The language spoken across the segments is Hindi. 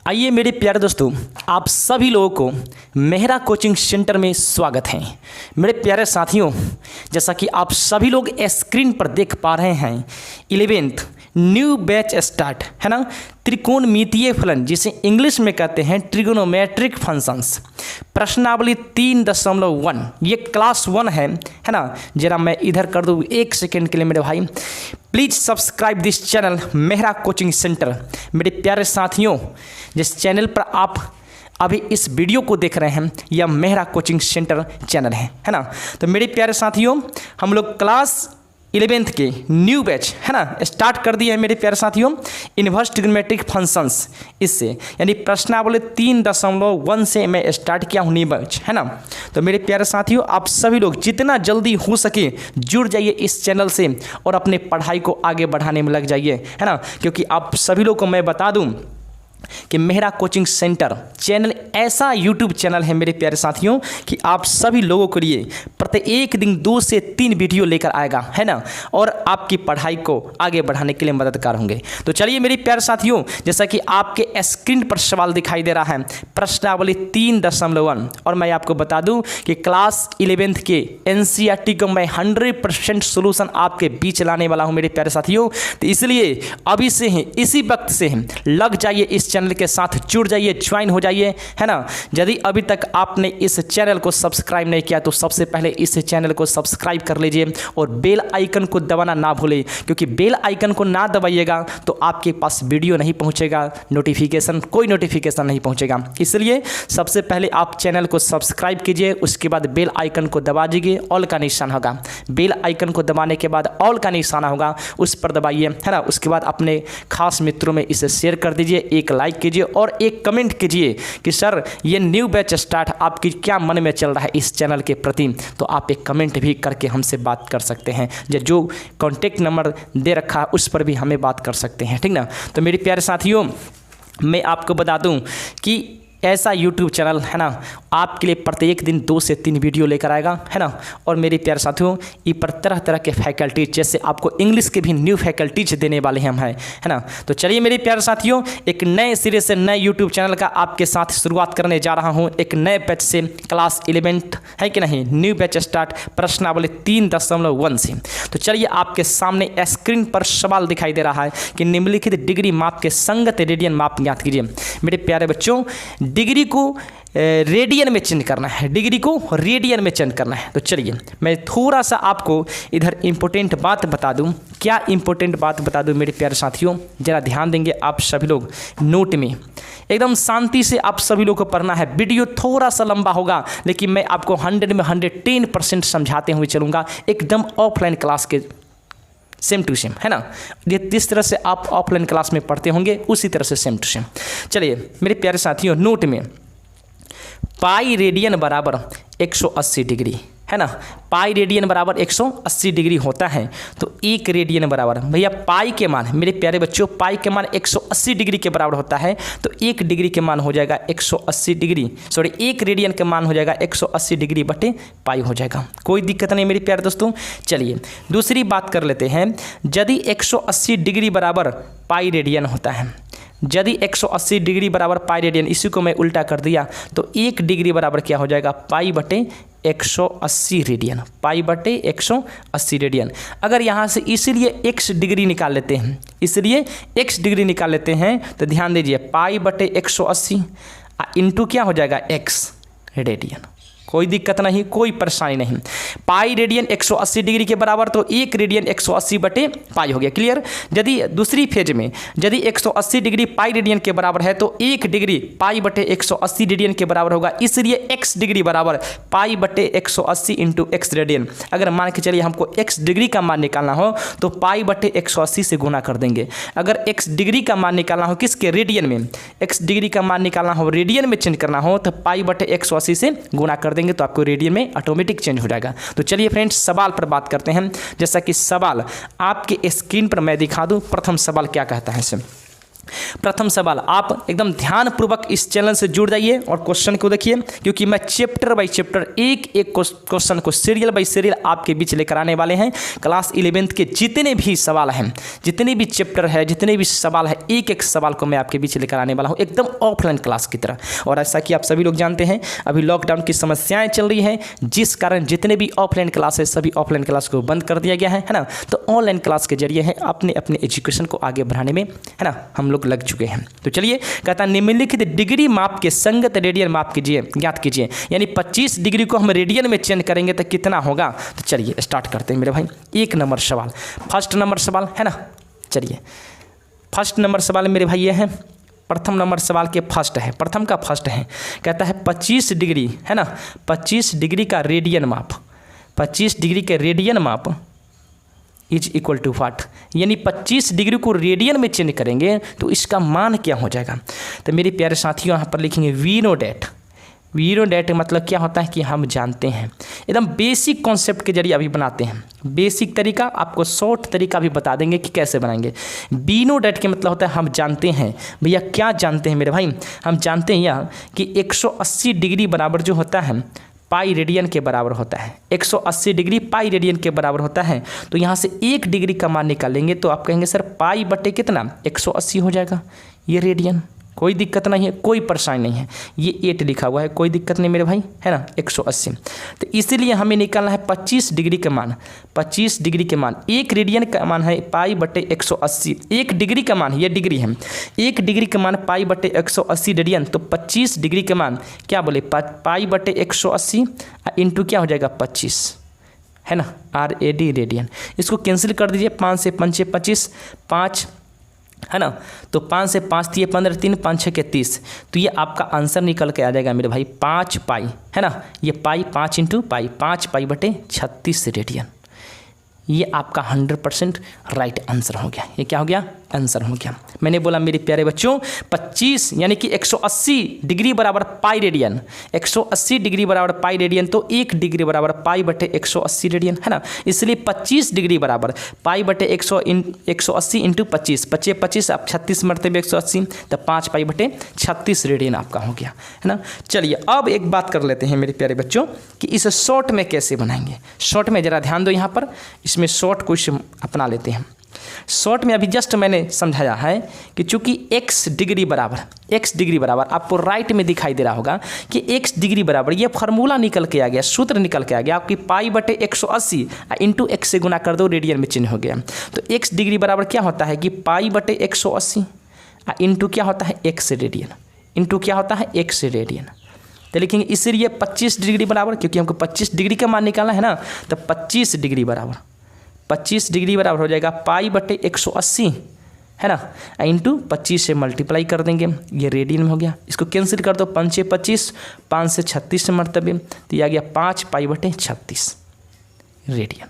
आइए मेरे प्यारे दोस्तों, आप सभी लोगों को मेहरा कोचिंग सेंटर में स्वागत है। मेरे प्यारे साथियों, जैसा कि आप सभी लोग स्क्रीन पर देख पा रहे हैं, 11th न्यू बैच स्टार्ट है ना। त्रिकोणमितीय फलन जिसे इंग्लिश में कहते हैं ट्रिगोनोमेट्रिक फंक्शंस, प्रश्नावली 3.1, ये क्लास 1 है ना। जरा मैं इधर कर दूँ 1 सेकेंड के लिए मेरे भाई। Please subscribe this channel Mehra coaching centre. मेरे प्यारे साथियों, जिस चैनल पर आप अभी इस वीडियो को देख रहे हैं यह मेहरा कोचिंग सेंटर चैनल है ना। तो मेरे प्यारे साथियों, हम लोग क्लास 11th के न्यू बैच है ना स्टार्ट कर दिए हैं मेरे प्यारे साथियों, इन्वर्स ट्रिग्नोमेट्रिक फंक्शंस। इससे यानी प्रश्नावली 3.1 से मैं स्टार्ट किया हूँ न्यू बैच है ना। तो मेरे प्यारे साथियों, आप सभी लोग जितना जल्दी हो सके जुड़ जाइए इस चैनल से और अपने पढ़ाई को आगे बढ़ाने में लग जाइए है ना। क्योंकि आप सभी लोग को मैं बता दूँ कि मेहरा कोचिंग सेंटर चैनल ऐसा यूट्यूब चैनल है मेरे प्यारे साथियों कि आप सभी लोगों के लिए प्रत्येक दिन 2 से 3 वीडियो लेकर आएगा है ना, और आपकी पढ़ाई को आगे बढ़ाने के लिए मददगार होंगे। तो चलिए मेरे प्यारे साथियों, जैसा कि आपके स्क्रीन पर सवाल दिखाई दे रहा है प्रश्नावली 3.1, और मैं आपको बता दूं कि क्लास 11th के NCERT को मैं 100% सोल्यूशन आपके बीच लाने वाला हूं मेरे प्यारे साथियों। तो इसलिए अभी से ही इसी वक्त से ही लग जाइए इस चैनल के साथ, जुड़ जाइए, ज्वाइन हो जाइए है ना। यदि अभी तक आपने इस चैनल को सब्सक्राइब नहीं किया तो सबसे पहले इस चैनल को सब्सक्राइब कर लीजिए और बेल आइकन को दबाना ना भूलें, क्योंकि बेल आइकन को ना दबाइएगा तो आपके पास वीडियो नहीं पहुंचेगा, कोई नोटिफिकेशन नहीं पहुंचेगा। इसलिए सबसे पहले आप चैनल को सब्सक्राइब कीजिए, उसके बाद बेल आइकन को दबा दीजिए, ऑल का निशान होगा। बेल आइकन को दबाने के बाद ऑल का निशान होगा, उस पर दबाइए है ना। उसके बाद अपने खास मित्रों में इसे शेयर कर दीजिए, एक लाइक कीजिए और एक कमेंट कीजिए कि सर ये न्यू बैच स्टार्ट आपकी क्या मन में चल रहा है इस चैनल के प्रति। तो आप एक कमेंट भी करके हमसे बात कर सकते हैं, जो कॉन्टेक्ट नंबर दे रखा है उस पर भी हमें बात कर सकते हैं, ठीक ना। तो मेरे प्यारे साथियों, मैं आपको बता दूं कि ऐसा यूट्यूब चैनल है ना आपके लिए प्रत्येक दिन 2 से 3 वीडियो लेकर आएगा है ना। और मेरे प्यारे साथियों, ये पर तरह तरह के फैकल्टीज, जैसे आपको इंग्लिश के भी न्यू फैकल्टीज देने वाले हम हैं है ना। तो चलिए मेरे प्यारे साथियों, एक नए सिरे से नए यूट्यूब चैनल का आपके साथ शुरुआत करने जा रहा हूँ, एक नए बैच से। क्लास 11th है कि नहीं, न्यू बैच स्टार्ट प्रश्नावली 3.1 से। तो चलिए आपके सामने स्क्रीन पर सवाल दिखाई दे रहा है कि निम्नलिखित डिग्री माप के संगत रेडियन माप ज्ञात कीजिए। मेरे प्यारे बच्चों, डिग्री को रेडियन में चेंज करना है, डिग्री को रेडियन में चेंज करना है। तो चलिए मैं थोड़ा सा आपको इधर इंपॉर्टेंट बात बता दूं। क्या इंपॉर्टेंट बात बता दूं मेरे प्यारे साथियों, जरा ध्यान देंगे आप सभी लोग। नोट में एकदम शांति से आप सभी लोग को पढ़ना है। वीडियो थोड़ा सा लंबा होगा, लेकिन मैं आपको 100 में 110% समझाते हुए चलूँगा, एकदम ऑफलाइन क्लास के सेम टू सेम है ना। ये जिस तरह से आप ऑफलाइन क्लास में पढ़ते होंगे उसी तरह से सेम टू सेम। चलिए मेरे प्यारे साथियों, नोट में पाई रेडियन बराबर 180 डिग्री है ना। पाई रेडियन बराबर 180 डिग्री होता है। तो 1 रेडियन बराबर, भैया पाई के मान, मेरे प्यारे बच्चों, पाई के मान 180 डिग्री के बराबर होता है। तो 1 डिग्री के मान हो जाएगा 180 डिग्री, सॉरी 1 रेडियन के मान हो जाएगा 180 डिग्री बटे पाई हो जाएगा। कोई दिक्कत नहीं मेरे प्यारे दोस्तों। चलिए दूसरी बात कर लेते हैं। यदि 180 डिग्री बराबर पाई रेडियन होता है, यदि 180 डिग्री बराबर पाई रेडियन, इसी को मैं उल्टा कर दिया तो 1 डिग्री बराबर क्या हो जाएगा, पाई बटे 180 रेडियन, पाई बटे 180 रेडियन। अगर यहाँ से इसीलिए x डिग्री निकाल लेते हैं, इसलिए x डिग्री निकाल लेते हैं, तो ध्यान दीजिए पाई बटे 180 इंटू क्या हो जाएगा, x रेडियन। कोई दिक्कत नहीं, कोई परेशानी नहीं। पाई रेडियन 180 डिग्री के बराबर, तो 1 रेडियन 180 बटे पाई हो गया, क्लियर। यदि दूसरी फेज में यदि 180 डिग्री पाई रेडियन के बराबर है तो 1 डिग्री पाई बटे 180 रेडियन के बराबर होगा, इसलिए x डिग्री बराबर पाई बटे 180 इंटू एक्स रेडियन। अगर मान के चलिए हमको x डिग्री का मान निकालना हो तो पाई बटे 180 से गुना कर देंगे। अगर x डिग्री का मान निकालना हो किसके, रेडियन में, x डिग्री का मान निकालना हो रेडियन में चेंज करना हो तो पाई बटे 180 से गुना कर देंगे, तो आपको रेडियन में ऑटोमेटिक चेंज हो जाएगा। तो चलिए फ्रेंड्स सवाल पर बात करते हैं। जैसा कि सवाल आपके स्क्रीन पर मैं दिखा दूं, प्रथम सवाल क्या कहता है। प्रथम सवाल, आप एकदम ध्यानपूर्वक इस चैनल से जुड़ जाइए और क्वेश्चन को देखिए, क्योंकि मैं चैप्टर बाय चैप्टर एक एक क्वेश्चन को सीरियल बाय सीरियल आपके बीच लेकर आने वाले हैं। क्लास 11th के जितने भी सवाल हैं, जितने भी चैप्टर है, जितने भी सवाल है, एक एक सवाल को मैं आपके बीच लेकर आने वाला हूँ, एकदम ऑफलाइन क्लास की तरह। और ऐसा कि आप सभी लोग जानते हैं अभी लॉकडाउन की समस्याएं चल रही हैं, जिस कारण जितने भी ऑफलाइन क्लास है सभी ऑफलाइन क्लास को बंद कर दिया गया है ना। तो ऑनलाइन क्लास के जरिए है अपने अपने एजुकेशन को आगे बढ़ाने में, है ना, हम लोग लग चुके हैं। तो चलिए, कहता है निम्नलिखित डिग्री माप के संगत रेडियन माप कीजिए, ज्ञात कीजिए। यानी 25 डिग्री को हम रेडियन में चेंज करेंगे तो कितना होगा। तो चलिए स्टार्ट करते हैं मेरे भाई। 1 नंबर सवाल, फर्स्ट नंबर सवाल है ना। चलिए फर्स्ट नंबर सवाल मेरे भाई ये है, प्रथम नंबर सवाल के फर्स्ट है, प्रथम का फर्स्ट है। कहता है 25 डिग्री है ना, 25 डिग्री का रेडियन माप, 25 डिग्री के रेडियन माप इज इक्वल टू व्हाट। यानी 25 डिग्री को रेडियन में चेंज करेंगे तो इसका मान क्या हो जाएगा। तो मेरे प्यारे साथियों यहाँ पर लिखेंगे we know that. We know that मतलब क्या होता है कि हम जानते हैं, एकदम बेसिक कॉन्सेप्ट के जरिए अभी बनाते हैं। बेसिक तरीका, आपको शॉर्ट तरीका भी बता देंगे कि कैसे बनाएंगे। वी नो डैट के मतलब होता है हम जानते हैं। भैया क्या जानते हैं मेरे भाई, हम जानते हैं यह कि 180 डिग्री बराबर जो होता है पाई रेडियन के बराबर होता है। 180 डिग्री पाई रेडियन के बराबर होता है। तो यहाँ से 1 डिग्री का मान निकालेंगे तो आप कहेंगे सर पाई बटे कितना, 180 हो जाएगा। ये रेडियन, कोई दिक्कत नहीं है, कोई परेशानी नहीं है। ये 8 लिखा हुआ है, कोई दिक्कत नहीं मेरे भाई, है ना, 180। तो इसीलिए हमें निकालना है 25 डिग्री का मान। 25 डिग्री के मान, 1 रेडियन का मान है पाई बटे 180, 1 डिग्री का मान, ये डिग्री है, 1 डिग्री का मान पाई बटे 180 रेडियन। तो 25 डिग्री का मान क्या बोले, पाई बटे 180 इंटू क्या हो जाएगा 25, है ना, RAD रेडियन। इसको कैंसिल कर दीजिए, 5 से 5 25, 5 है ना। तो 5 से 5 दिए 15, 3 5 6 के 30। तो ये आपका आंसर निकल के आ जाएगा मेरे भाई 5 पाई, है ना। ये पाई 5 इंटू पाई, 5 पाई बटे 36 रेडियन। ये आपका 100% राइट आंसर हो गया। ये क्या हो गया, आंसर हो गया। मैंने बोला मेरे प्यारे बच्चों 25 यानी कि 180 डिग्री बराबर पाई रेडियन, 180 डिग्री बराबर पाई रेडियन। तो 1 डिग्री बराबर पाई बटे 180 रेडियन, है ना। इसलिए 25 डिग्री बराबर पाई बटे 180 इंटू 25, 25 25 आप 36 मरतबे 180, तो 5 पाई बटे 36 रेडियन आपका हो गया, है ना। चलिए अब एक बात कर लेते हैं मेरे प्यारे बच्चों कि इसे शॉर्ट में कैसे बनाएंगे। शॉर्ट में ज़रा ध्यान दो, यहाँ पर इसमें शॉर्ट क्वेश्चन अपना लेते हैं। शॉर्ट में अभी जस्ट मैंने समझाया है कि चूंकि x डिग्री बराबर आपको राइट में दिखाई दे रहा होगा कि x डिग्री बराबर, ये फार्मूला निकल के आ गया, सूत्र निकल के आ गया आपकी पाई बटे 180 इंटू x से गुना कर दो, रेडियन में चिन्ह हो गया। तो x डिग्री बराबर क्या होता है कि पाई बटे 180 इंटू क्या होता है x रेडियन, इंटू क्या होता है x रेडियन। तो लिखेंगे इसलिए 25 डिग्री बराबर, क्योंकि हमको 25 डिग्री का मान निकालना है ना, तो 25 डिग्री बराबर हो जाएगा पाई बटे 180, है ना, इंटू 25 से मल्टीप्लाई कर देंगे, ये रेडियन में हो गया। इसको कैंसिल कर दो, 5 से 25, 5 से 36 मरतबे, तो ये आ गया 5 पाई बटे 36 रेडियन,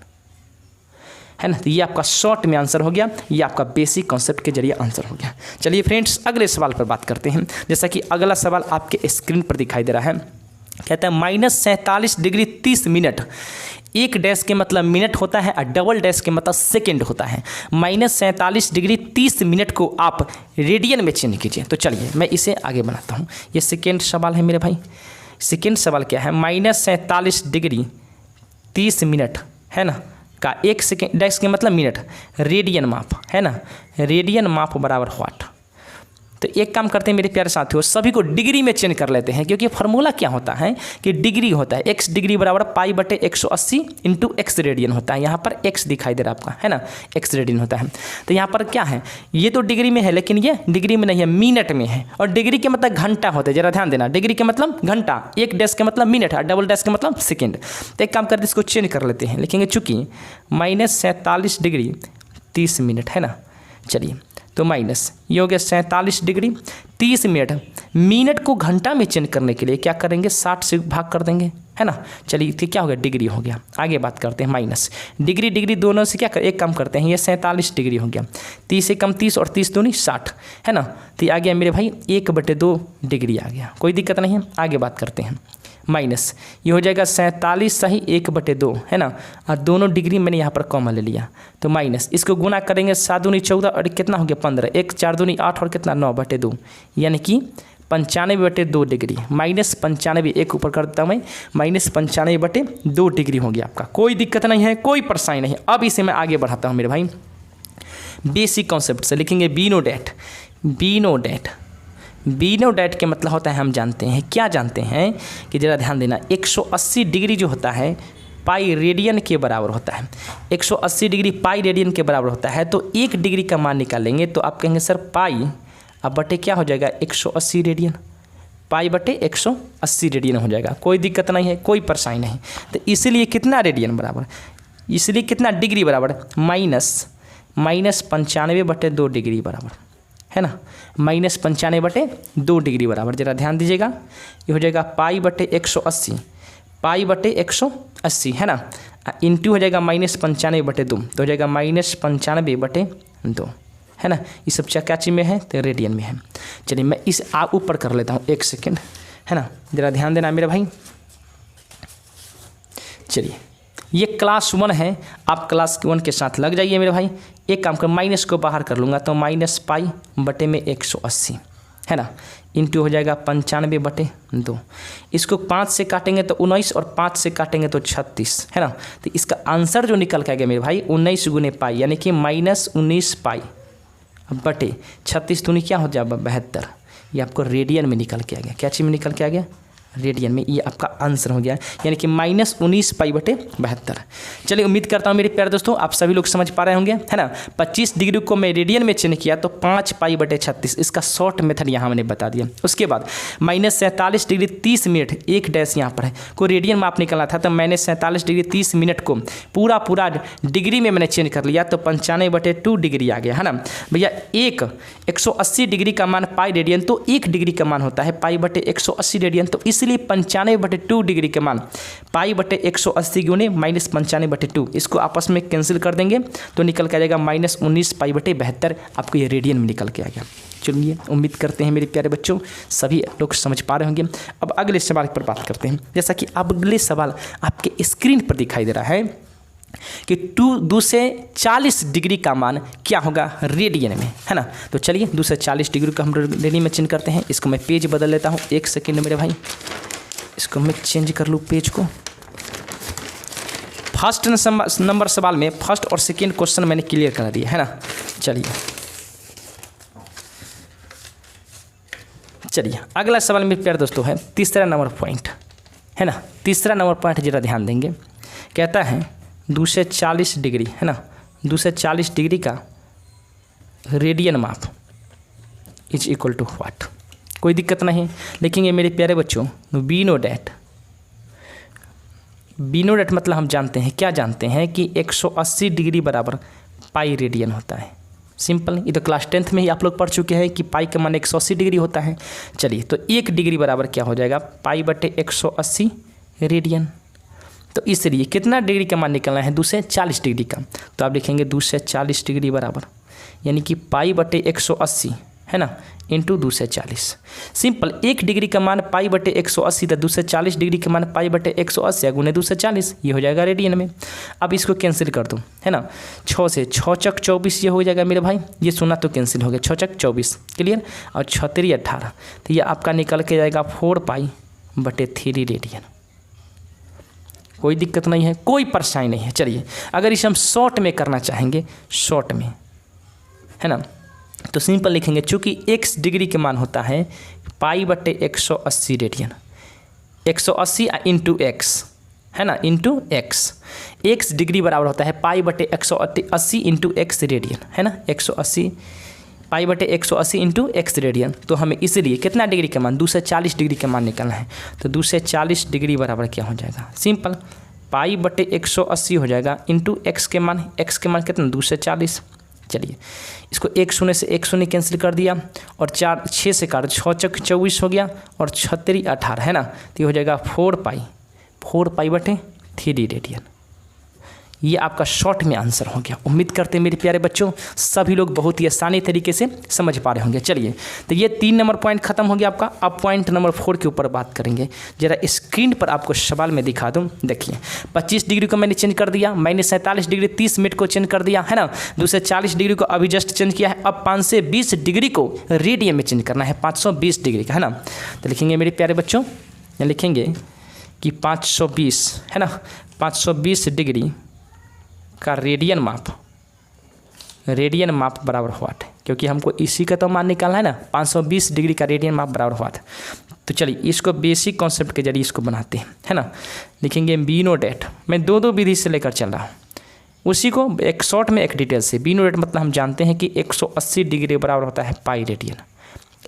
है ना। तो ये आपका शॉर्ट में आंसर हो गया, ये आपका बेसिक कॉन्सेप्ट के जरिए आंसर हो गया। चलिए फ्रेंड्स अगले सवाल पर बात करते हैं। जैसा कि अगला सवाल आपके स्क्रीन पर दिखाई दे रहा है, कहता है -47 डिग्री 30 मिनट। एक डैश के मतलब मिनट होता है और डबल डैश के मतलब सेकंड होता है। -47 डिग्री 30 मिनट को आप रेडियन में चेंज कीजिए। तो चलिए मैं इसे आगे बनाता हूँ। ये सेकंड सवाल है मेरे भाई। सेकंड सवाल क्या है, -47 डिग्री 30 मिनट, है ना, का 1 सेकेंड, डैश के मतलब मिनट, रेडियन माप, है ना, रेडियन माप बराबर व्हाट। तो एक काम करते हैं मेरे प्यारे साथियों, सभी को डिग्री में चेंज कर लेते हैं, क्योंकि फार्मूला क्या होता है कि डिग्री होता है, x डिग्री बराबर पाई बटे 180 इंटू x रेडियन होता है। यहाँ पर x दिखाई दे रहा है आपका, है ना, x रेडियन होता है। तो यहाँ पर क्या है, ये तो डिग्री में है लेकिन ये डिग्री में नहीं है, मिनट में है। और डिग्री के मतलब घंटा होता है, जरा ध्यान देना, डिग्री के मतलब घंटा, 1 डैश के मतलब मिनट है, डबल डैश के मतलब सेकेंड। तो एक काम करते इसको चेंज कर लेते हैं, लिखेंगे चूँकि -47 डिग्री 30 मिनट, है ना। चलिए तो माइनस ये हो गया 47 डिग्री 30 मिनट। मिनट को घंटा में चेंज करने के लिए क्या करेंगे, 60 से भाग कर देंगे, है ना। चलिए तो क्या हो गया, डिग्री हो गया। आगे बात करते हैं माइनस डिग्री, डिग्री दोनों से क्या कर, एक काम करते हैं, ये 47 डिग्री हो गया, 30 से कम 30 और 30 दूनी 60, है ना। तो ये आ गया मेरे भाई 1/2 डिग्री आ गया, कोई दिक्कत नहीं है। आगे बात करते हैं माइनस ये हो जाएगा 47 सही 1/2 है ना, और दोनों डिग्री मैंने यहाँ पर कॉमन ले लिया तो माइनस, इसको गुना करेंगे 7 दूनी 14 और कितना हो गया 15, 1 4 दूनी 8 और कितना 9/2 यानी कि 95/2 डिग्री, -95 एक ऊपर कर देता हूँ मैं, -95/2 डिग्री हो गया आपका। कोई दिक्कत नहीं है, कोई परेशानी नहीं। अब इसे मैं आगे बढ़ाता हूँ मेरे भाई, बेसिक कॉन्सेप्ट से लिखेंगे be know that. Be know that, be know that के मतलब होता है, हम जानते हैं, क्या जानते हैं कि ज़रा ध्यान देना, 180 डिग्री जो होता है पाई रेडियन के बराबर होता है। 180 डिग्री पाई रेडियन के बराबर होता है, तो 1 डिग्री का मान निकालेंगे तो आप कहेंगे सर पाई अब बटे क्या हो जाएगा 180 रेडियन, पाई बटे 180 रेडियन हो जाएगा। कोई दिक्कत नहीं है, कोई परेशानी नहीं। तो इसलिए कितना रेडियन बराबर, इसलिए कितना डिग्री बराबर, -95/2 डिग्री बराबर है ना, -95/2 डिग्री बराबर। ज़रा ध्यान दीजिएगा, ये हो जाएगा पाई बटे 180, पाई बटे 180 है ना, इंटू हो जाएगा -95/2 तो हो जाएगा -95/2 है ना। ये सब क्या चीज़ में है तो रेडियन में है। चलिए मैं इस ऊपर कर लेता हूँ 1 सेकेंड है ना, ज़रा ध्यान देना मेरे भाई। चलिए ये क्लास 1 है, आप क्लास 1 के साथ लग जाइए मेरे भाई। एक काम कर, माइनस को बाहर कर लूँगा तो -पाई बटे में 180 है ना, इंटू हो जाएगा 95/2। इसको 5 से काटेंगे तो 19 और 5 से काटेंगे तो 36 है ना। तो इसका आंसर जो निकल के आ गया मेरे भाई 19 गुने पाई यानी कि -19 पाई बटे 36 दूनी क्या हो जाएगा 72। ये आपको रेडियन में निकल के आ गया। क्या चीज़ में निकल के आ गया, रेडियन में। ये आपका आंसर हो गया, यानी कि -19 पाई बटे 72। चलिए उम्मीद करता हूँ मेरे प्यारे दोस्तों आप सभी लोग समझ पा रहे होंगे है ना। 25 डिग्री को मैं रेडियन में चेंज किया तो 5 पाई बटे 36, इसका शॉर्ट मेथड यहाँ मैंने बता दिया। उसके बाद -47 डिग्री 30 मिनट, एक डैश यहाँ पर है, कोई रेडियन में आप निकलना था तो मैंने 47 डिग्री 30 मिनट को पूरा डिग्री में मैंने चेंज कर लिया तो 95/2 डिग्री आ गया है ना भैया। 180 डिग्री का मान पाई रेडियन, तो 1 डिग्री का मान होता है पाई बटे 180 रेडियन, तो इसलिए 95/2 डिग्री के मान पाई बटे 180 गुने -95/2, इसको आपस में कैंसिल कर देंगे तो निकल के आ जाएगा -19 पाई बटे 72। आपको ये रेडियन में निकल के आ गया। चलिए उम्मीद करते हैं मेरे प्यारे बच्चों सभी लोग समझ पा रहे होंगे। अब अगले सवाल पर बात करते हैं। जैसा कि अगले सवाल आपके स्क्रीन पर दिखाई दे रहा है कि 2 से 40 डिग्री का मान क्या होगा रेडियन में है ना। तो चलिए 2 से 40 डिग्री का हम रेडियन में चेंज करते हैं। इसको मैं पेज बदल लेता हूँ, 1 सेकेंड मेरे भाई, इसको मैं चेंज कर लूँ पेज को। फर्स्ट नंबर सवाल में फर्स्ट और सेकेंड क्वेश्चन मैंने क्लियर कर दिया है ना। चलिए अगला सवाल मेरे प्यारे दोस्तों है तीसरा नंबर पॉइंट है ना। तीसरा नंबर पॉइंट जरा ध्यान देंगे, कहता है 2 से 40 डिग्री है ना, 2 से 40 डिग्री का रेडियन माप इज इक्वल टू व्हाट। कोई दिक्कत नहीं, लिखेंगे मेरे प्यारे बच्चों be know that. Be no that मतलब हम जानते हैं, क्या जानते हैं कि 180 डिग्री बराबर पाई रेडियन होता है। सिंपल, ये तो क्लास 10th में ही आप लोग पढ़ चुके हैं कि पाई का मान 180 डिग्री होता है। चलिए तो 1 डिग्री बराबर क्या हो जाएगा पाई बटे 180 रेडियन। तो इसलिए कितना डिग्री का मान निकलना है 2 से 40 डिग्री का, तो आप लिखेंगे 2 से 40 डिग्री बराबर यानी कि पाई बटे 180 है ना इंटू 2 से 40। सिंपल, 1 डिग्री का मान पाई बटे 180 तो 2 से 40 डिग्री का मान पाई बटे 180 गुने 2 से 40, ये हो जाएगा रेडियन में। अब इसको कैंसिल कर दो है ना, 6 से 6 चक 24 ये हो जाएगा मेरे भाई, ये सुना तो कैंसिल हो गया, 6 चक 24 क्लियर, और 6 3 18 तो ये आपका निकल के जाएगा 4 पाई बटे 3 रेडियन। कोई दिक्कत नहीं है, कोई परेशानी नहीं है। चलिए अगर इसे हम शॉर्ट में करना चाहेंगे, शॉर्ट में है ना, तो सिंपल लिखेंगे चूँकि x डिग्री के मान होता है पाई बटे 180 रेडियन, 180 इंटू एक्स है ना, इंटू x डिग्री बराबर होता है पाई बटे 180 इंटू एक्स रेडियन है ना, 180 पाई बटे 180 इंटू एक्स रेडियन। तो हमें इसलिए कितना डिग्री का मान 2 से 40 डिग्री का मान निकालना है, तो 2 से 40 डिग्री बराबर क्या हो जाएगा, सिंपल पाई बटे 180 हो जाएगा इंटू एक्स के मान कितना 2 से 40। चलिए इसको 1 शून्य से 1 शून्य कैंसिल कर दिया और 4 6 से काट 6 चक 24 हो गया और 6 3 18 है ना, तो ये हो जाएगा 4 पाई बटे 3 रेडियन। ये आपका शॉर्ट में आंसर हो गया। उम्मीद करते हैं मेरे प्यारे बच्चों सभी लोग बहुत ही आसानी तरीके से समझ पा रहे होंगे। चलिए तो ये 3 नंबर पॉइंट खत्म हो गया आपका। अब पॉइंट नंबर 4 के ऊपर बात करेंगे। जरा स्क्रीन पर आपको सवाल में दिखा दूं, देखिए 25 डिग्री को मैंने चेंज कर दिया, मैंने 47 डिग्री 30 मिनट को चेंज कर दिया है ना, 240 डिग्री को अभी जस्ट चेंज किया है। अब 520 डिग्री को रेडियन में चेंज करना है, 520 डिग्री का है ना। तो लिखेंगे मेरे प्यारे बच्चों, लिखेंगे कि 520 है ना, 520 डिग्री का रेडियन माप बराबर हुआ था, क्योंकि हमको इसी का तो मान निकालना है ना। 520 डिग्री का रेडियन माप बराबर हुआ था। तो चलिए इसको बेसिक कॉन्सेप्ट के जरिए इसको बनाते हैं है ना। लिखेंगे बीनो डेट, मैं दो विधि से लेकर चल रहा हूँ, उसी को एक शॉर्ट में एक डिटेल से। बीनो डेट मतलब हम जानते हैं कि 180 डिग्री बराबर होता है पाई रेडियन।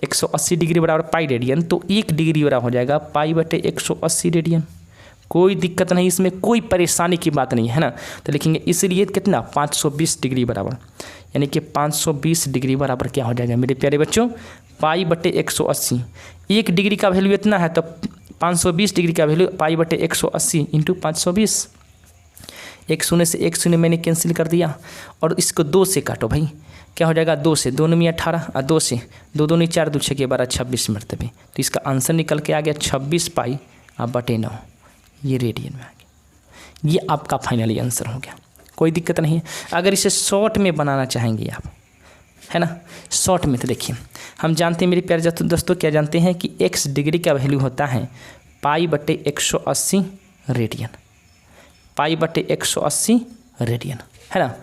180 डिग्री बराबर पाई रेडियन, तो 1 डिग्री बराबर हो जाएगा पाई बटे 180 रेडियन। कोई दिक्कत नहीं, इसमें कोई परेशानी की बात नहीं है ना। तो लिखेंगे इसलिए कितना 520 डिग्री बराबर, यानी कि 520 डिग्री बराबर क्या हो जाएगा मेरे प्यारे बच्चों, पाई बटे 180। 1 डिग्री का वैल्यू इतना है तो 520 डिग्री का वैल्यू पाई बटे 180 इंटू 520। 1 शून्य से 1 शून्य मैंने कैंसिल कर दिया, और इसको 2 से काटो भाई, क्या हो जाएगा 2 से 2 में 18 और 2 से 2 दूनी 4 2 6 12 26 मरतबे। तो इसका आंसर निकल के आ गया 26 पाई अब बटे 9, ये रेडियन में आ गया। ये आपका फाइनली आंसर हो गया, कोई दिक्कत नहीं है। अगर इसे शॉर्ट में बनाना चाहेंगे आप है ना, शॉर्ट में, तो देखिए हम जानते हैं मेरे प्यारे दोस्तों, क्या जानते हैं कि x डिग्री का वैल्यू होता है पाई बटे 180 रेडियन, पाई बटे 180 रेडियन है ना।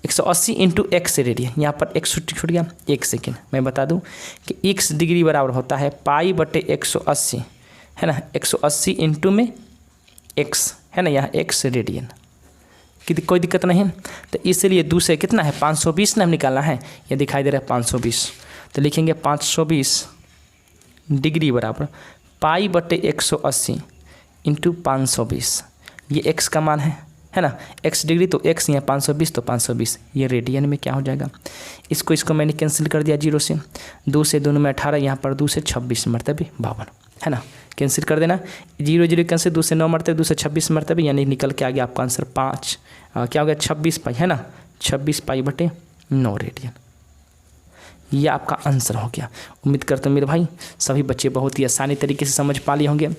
180 इंटू एक्स रेडियन, यहाँ पर एक छूट गया 1 सेकेंड। मैं बता दूं कि x डिग्री बराबर होता है पाई बटे 180 है ना, 180 इंटू में x है ना, यहाँ x रेडियन की कोई दिक्कत नहीं। तो इसलिए दूसरे कितना है 520 ना हम निकालना है, ये दिखाई दे रहा है 520। तो लिखेंगे 520 डिग्री बराबर पाई बटे 180 इंटू 520, ये x का मान है ना। x डिग्री तो x, यहाँ 520 तो 520, ये रेडियन में क्या हो जाएगा। इसको मैंने कैंसिल कर दिया 0 से, 2 से 2 में 18, यहाँ पर 2 से 26 मरतबे 52 है ना। कैंसिल कर देना, 0 0 कैंसिल, 2 से 9 मरतबे 2 से 26 मरतबे, यानी निकल के आ गया आपका आंसर 5 क्या हो गया 26 पाई है ना, 26 पाई बटे 9 रेडियन। ये आपका आंसर हो गया। उम्मीद करता हूँ मेरे भाई सभी बच्चे बहुत ही आसानी तरीके से समझ पा लिए होंगे।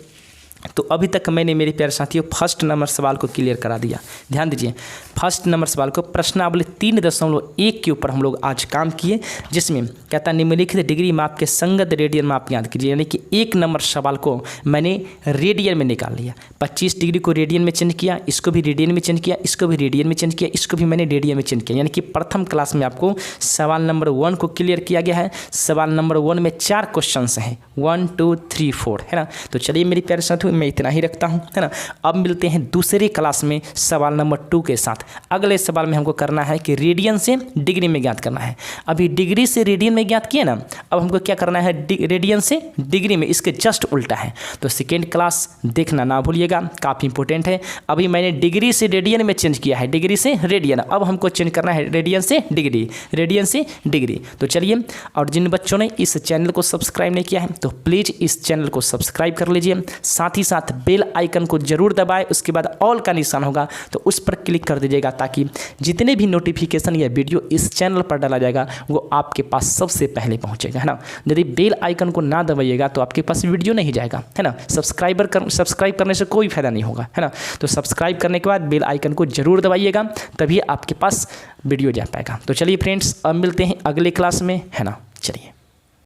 तो अभी तक मैंने मेरे प्यारे साथियों फर्स्ट नंबर सवाल को क्लियर करा दिया। ध्यान दीजिए, फर्स्ट नंबर सवाल को प्रश्नावली 3.1 के ऊपर हम लोग आज काम किए, जिसमें कहता निम्नलिखित डिग्री माप के संगत रेडियन माप याद कीजिए। यानी कि 1 नंबर सवाल को मैंने रेडियन में निकाल लिया। 25 डिग्री को रेडियन में चेंज किया, इसको भी रेडियन में चेंज किया, इसको भी रेडियन में चेंज किया, इसको भी मैंने रेडियन में चेंज किया। यानी कि प्रथम क्लास में आपको सवाल नंबर 1 को क्लियर किया गया है। सवाल नंबर 1 में 4 क्वेश्चन हैं, 1 2 3 4 है ना। तो चलिए मेरे प्यारे साथियों मैं इतना ही रखता हूं है ना। अब मिलते हैं दूसरे क्लास में सवाल नंबर 2 के साथ। अगले सवाल में हमको करना है कि रेडियन से डिग्री में ज्ञात करना है। अभी डिग्री से रेडियन में ज्ञात किया ना, अब हमको क्या करना है रेडियन से डिग्री में, इसके जस्ट उल्टा है। तो सेकेंड क्लास देखना ना भूलिएगा, काफ़ी इंपॉर्टेंट है। अभी मैंने डिग्री से रेडियन में चेंज किया है, डिग्री से रेडियन, अब हमको चेंज करना है रेडियन से डिग्री, रेडियन से डिग्री। तो चलिए, और जिन बच्चों ने इस चैनल को सब्सक्राइब नहीं किया है तो प्लीज़ इस चैनल को सब्सक्राइब कर लीजिए, साथ ही साथ बेल आइकन को जरूर दबाएं, उसके बाद ऑल का निशान होगा तो उस पर क्लिक कर दीजिएगा, ताकि जितने भी नोटिफिकेशन या वीडियो इस चैनल पर डाला जाएगा वो आपके पास सबसे पहले पहुंचेगा है ना। यदि बेल आइकन को ना दबाइएगा तो आपके पास वीडियो नहीं जाएगा है ना। सब्सक्राइब करने से कोई फायदा नहीं होगा है ना। तो सब्सक्राइब करने के बाद बेल आइकन को जरूर दबाइएगा, तभी आपके पास वीडियो जा पाएगा। तो चलिए फ्रेंड्स, अब मिलते हैं अगले क्लास में है ना। चलिए।